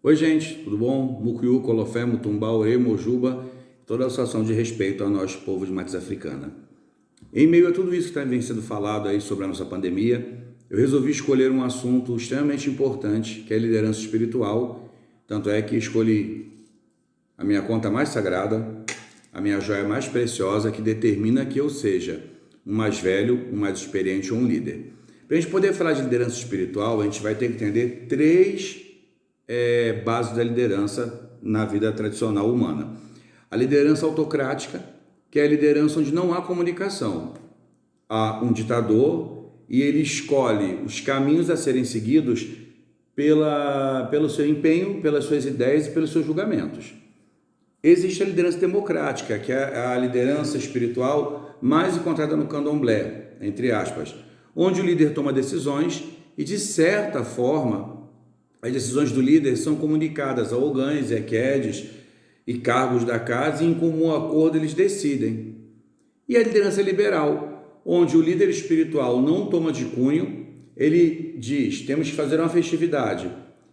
Oi, gente, tudo bom? Mucuyu, Colofé, Mutumbá, Orê, Mojuba, toda a associação de respeito ao nosso povo de matriz africana. Em meio a tudo isso que vem sendo falado aí sobre a nossa pandemia, eu resolvi escolher um assunto extremamente importante, que é a liderança espiritual. Tanto é que escolhi a minha conta mais sagrada, a minha joia mais preciosa, que determina que eu seja um mais velho, um mais experiente ou um líder. Para a gente poder falar de liderança espiritual, a gente vai ter que entender três bases da liderança na vida tradicional humana. A liderança autocrática, que é a liderança onde não há comunicação. Há um ditador e ele escolhe os caminhos a serem seguidos pelo seu empenho, pelas suas ideias e pelos seus julgamentos. Existe a liderança democrática, que é a liderança espiritual mais encontrada no candomblé, entre aspas, onde o líder toma decisões e, de certa forma, as decisões do líder são comunicadas a ogãs, equedes e cargos da casa e em comum acordo eles decidem. E a liderança liberal, onde o líder espiritual não toma de cunho, ele diz, temos que fazer uma festividade.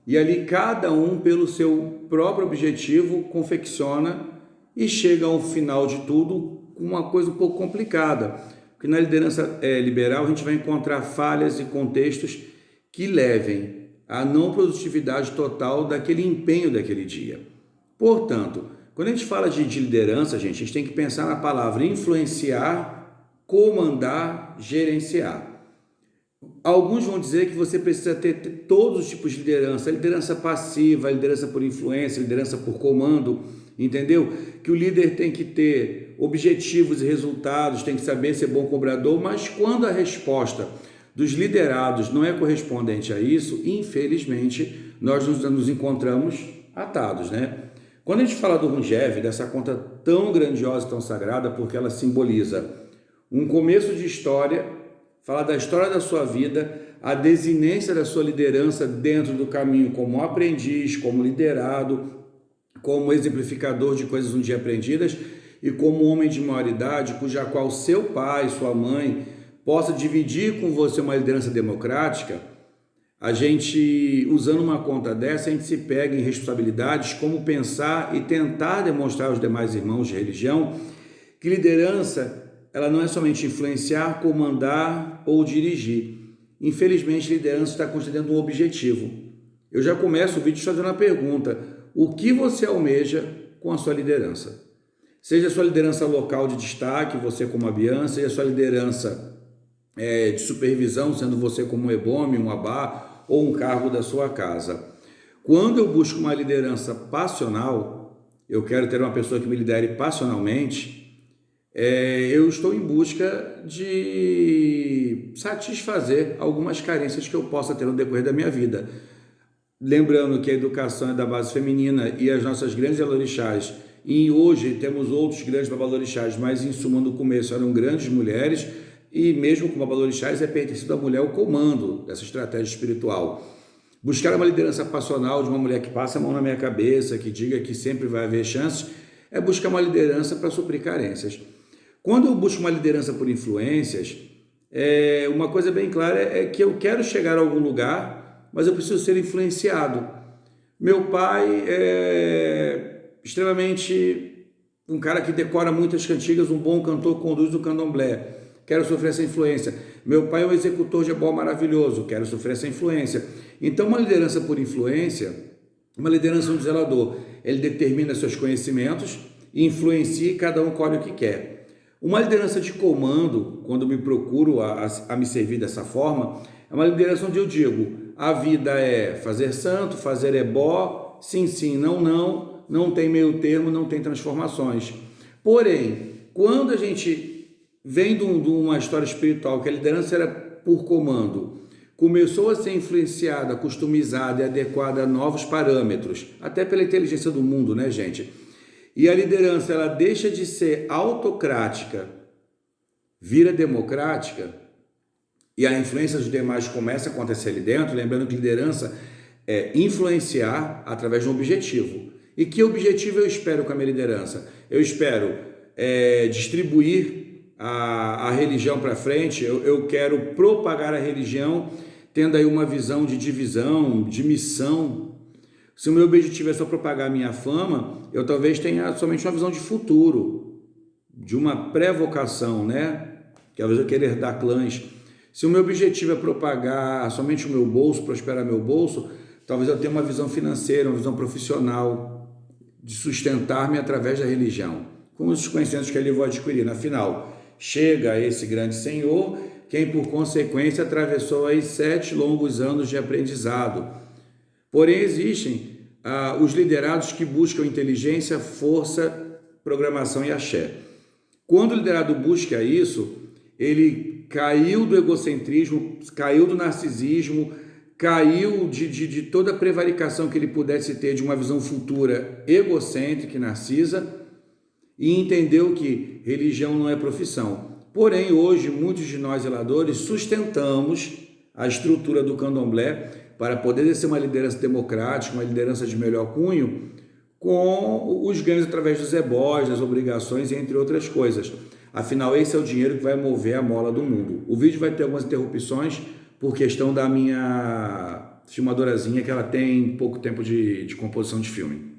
E ali cada um, pelo seu próprio objetivo, confecciona e chega ao final de tudo com uma coisa um pouco complicada. Porque na liderança liberal a gente vai encontrar falhas e contextos que levem a não produtividade total daquele empenho daquele dia. Portanto, quando a gente fala de liderança, gente, a gente tem que pensar na palavra influenciar, comandar, gerenciar. Alguns vão dizer que você precisa ter todos os tipos de liderança, liderança passiva, liderança por influência, liderança por comando, entendeu? Que o líder tem que ter objetivos e resultados, tem que saber ser bom cobrador, mas quando a resposta dos liderados não é correspondente a isso, infelizmente, nós nos encontramos atados, né? Quando a gente fala do Rungev, dessa conta tão grandiosa e tão sagrada, porque ela simboliza um começo de história, fala da história da sua vida, a desinência da sua liderança dentro do caminho como aprendiz, como liderado, como exemplificador de coisas um dia aprendidas e como homem de maioridade, cuja qual seu pai, sua mãe possa dividir com você uma liderança democrática. A gente, usando uma conta dessa, a gente se pega em responsabilidades como pensar e tentar demonstrar aos demais irmãos de religião que liderança, ela não é somente influenciar, comandar ou dirigir. Infelizmente, liderança está considerando um objetivo. Eu já começo o vídeo fazendo uma pergunta: o que você almeja com a sua liderança? Seja a sua liderança local de destaque, você como Abian, seja a sua liderança de supervisão, sendo você como um ebome, um abá ou um cargo da sua casa. Quando eu busco uma liderança passional, eu quero ter uma pessoa que me lidere passionalmente, eu estou em busca de satisfazer algumas carências que eu possa ter no decorrer da minha vida. Lembrando que a educação é da base feminina e as nossas grandes babalorixás, e hoje temos outros grandes babalorixás, mas em suma no começo eram grandes mulheres, e mesmo com babalorixás é pertencido à mulher o comando dessa estratégia espiritual. Buscar uma liderança passional de uma mulher que passa a mão na minha cabeça, que diga que sempre vai haver chances, é buscar uma liderança para suprir carências. Quando eu busco uma liderança por influências, uma coisa bem clara é que eu quero chegar a algum lugar, mas eu preciso ser influenciado. Meu pai é extremamente um cara que decora muitas cantigas, um bom cantor, conduz o candomblé. Quero sofrer essa influência. Meu pai é um executor de ebó maravilhoso, quero sofrer essa influência. Então, uma liderança por influência, uma liderança um zelador, ele determina seus conhecimentos e influencia e cada um colhe o que quer. Uma liderança de comando, quando me procuro a me servir dessa forma, é uma liderança onde eu digo, a vida é fazer santo, fazer ebó, sim, sim, não, não, não tem meio termo, não tem transformações. Porém, quando a gente vem de uma história espiritual que a liderança era por comando, começou a ser influenciada, customizada e adequada a novos parâmetros, até pela inteligência do mundo, né, gente? E a liderança, ela deixa de ser autocrática, vira democrática, e a influência dos demais começa a acontecer ali dentro, lembrando que liderança é influenciar através de um objetivo. E que objetivo eu espero com a minha liderança? Eu espero distribuir a religião para frente, eu quero propagar a religião, tendo aí uma visão de divisão, de missão. Se o meu objetivo é só propagar a minha fama, eu talvez tenha somente uma visão de futuro, de uma pré-vocação, né? Que talvez eu queira herdar clãs. Se o meu objetivo é propagar somente o meu bolso, prosperar meu bolso, talvez eu tenha uma visão financeira, uma visão profissional, de sustentar-me através da religião, com os conhecimentos que ali vou adquirir. Afinal, chega esse grande Senhor, quem por consequência atravessou aí 7 longos anos de aprendizado. Porém, existem os liderados que buscam inteligência, força, programação e axé. Quando o liderado busca isso, ele caiu do egocentrismo, caiu do narcisismo, caiu de toda a prevaricação que ele pudesse ter de uma visão futura egocêntrica e narcisa e entendeu que religião não é profissão. Porém, hoje, muitos de nós zeladores sustentamos a estrutura do candomblé para poder exercer uma liderança democrática, uma liderança de melhor cunho, com os ganhos através dos ebós, das obrigações, entre outras coisas. Afinal, esse é o dinheiro que vai mover a mola do mundo. O vídeo vai ter algumas interrupções por questão da minha filmadorazinha, que ela tem pouco tempo de composição de filme.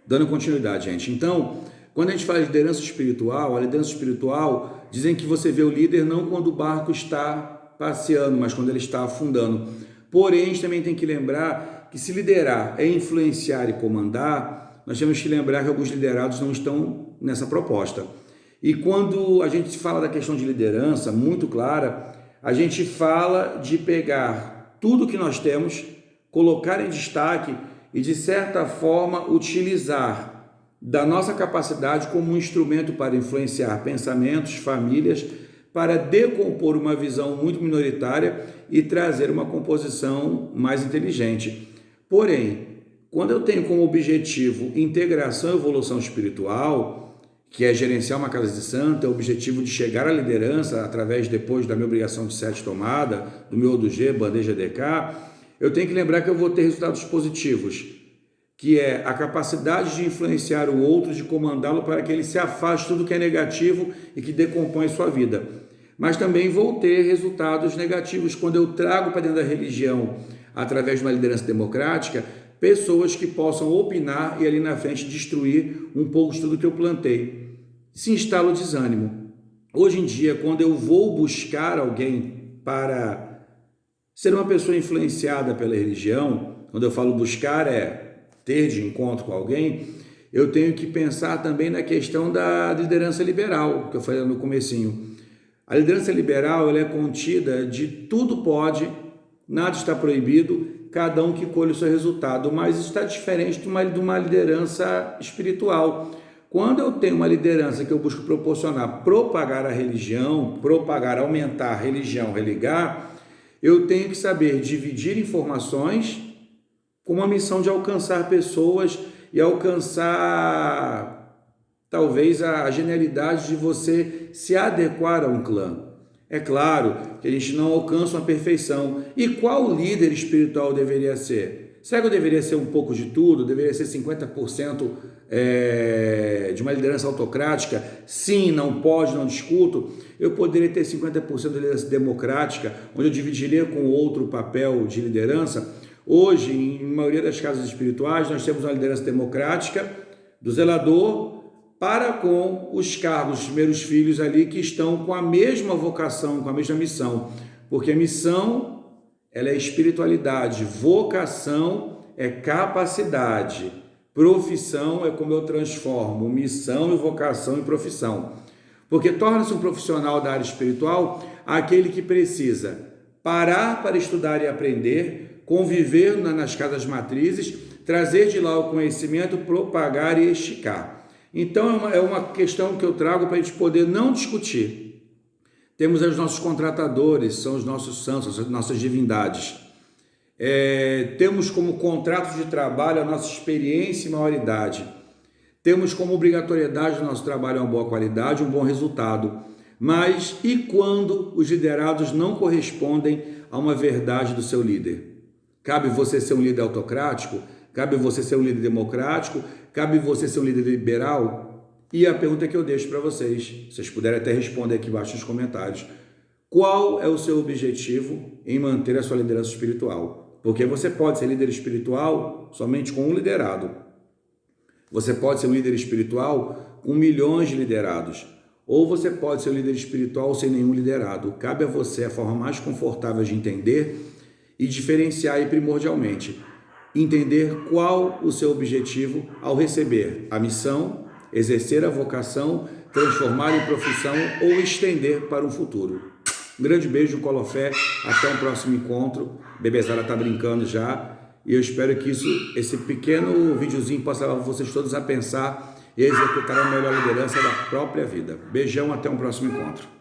Dando continuidade, gente. Então, quando a gente fala de liderança espiritual, a liderança espiritual, dizem que você vê o líder não quando o barco está passeando, mas quando ele está afundando. Porém, a gente também tem que lembrar que se liderar é influenciar e comandar, nós temos que lembrar que alguns liderados não estão nessa proposta. E quando a gente fala da questão de liderança, muito clara, a gente fala de pegar tudo que nós temos, colocar em destaque e, de certa forma, utilizar da nossa capacidade como um instrumento para influenciar pensamentos, famílias, para decompor uma visão muito minoritária e trazer uma composição mais inteligente. Porém, quando eu tenho como objetivo integração e evolução espiritual, que é gerenciar uma casa de santo, é o objetivo de chegar à liderança através, depois da minha obrigação de 7 tomada, do meu ODG, bandeja DK, eu tenho que lembrar que eu vou ter resultados positivos, que é a capacidade de influenciar o outro, de comandá-lo para que ele se afaste de tudo que é negativo e que decompõe sua vida. Mas também vou ter resultados negativos quando eu trago para dentro da religião, através de uma liderança democrática, pessoas que possam opinar e ali na frente destruir um pouco de tudo que eu plantei. Se instala o desânimo. Hoje em dia, quando eu vou buscar alguém para ser uma pessoa influenciada pela religião, quando eu falo buscar é ter de encontro com alguém, eu tenho que pensar também na questão da liderança liberal, que eu falei no comecinho. A liderança liberal ela é contida de tudo pode, nada está proibido, cada um que colhe o seu resultado, mas isso está diferente de uma liderança espiritual. Quando eu tenho uma liderança que eu busco proporcionar, propagar a religião, aumentar a religião, religar, eu tenho que saber dividir informações com uma missão de alcançar pessoas e alcançar, talvez, a genialidade de você se adequar a um clã. É claro que a gente não alcança uma perfeição. E qual líder espiritual deveria ser? Será que eu deveria ser um pouco de tudo? Deveria ser 50% de uma liderança autocrática? Sim, não pode, não discuto. Eu poderia ter 50% de liderança democrática, onde eu dividiria com outro o papel de liderança. Hoje, em maioria das casas espirituais, nós temos uma liderança democrática do zelador para com os cargos, os primeiros filhos ali que estão com a mesma vocação, com a mesma missão. Porque a missão, ela é espiritualidade, vocação é capacidade, profissão é como eu transformo missão e vocação em profissão. Porque torna-se um profissional da área espiritual aquele que precisa parar para estudar e aprender, conviver nas casas matrizes, trazer de lá o conhecimento, propagar e esticar. Então é uma questão que eu trago para a gente poder não discutir. Temos os nossos contratadores, são os nossos santos, as nossas divindades. Temos como contrato de trabalho a nossa experiência e maioridade. Temos como obrigatoriedade do nosso trabalho uma boa qualidade, um bom resultado. Mas e quando os liderados não correspondem a uma verdade do seu líder? Cabe você ser um líder autocrático? Cabe você ser um líder democrático? Cabe você ser um líder liberal? E a pergunta que eu deixo para vocês, vocês puderem até responder aqui embaixo nos comentários. Qual é o seu objetivo em manter a sua liderança espiritual? Porque você pode ser líder espiritual somente com um liderado. Você pode ser um líder espiritual com milhões de liderados. Ou você pode ser um líder espiritual sem nenhum liderado. Cabe a você a forma mais confortável de entender e diferenciar aí primordialmente. Entender qual o seu objetivo ao receber a missão, exercer a vocação, transformar em profissão ou estender para um futuro. Um grande beijo, Colofé, até o próximo encontro. Bebezada tá brincando já e eu espero que esse pequeno videozinho possa levar vocês todos a pensar e executar a melhor liderança da própria vida. Beijão, até um próximo encontro.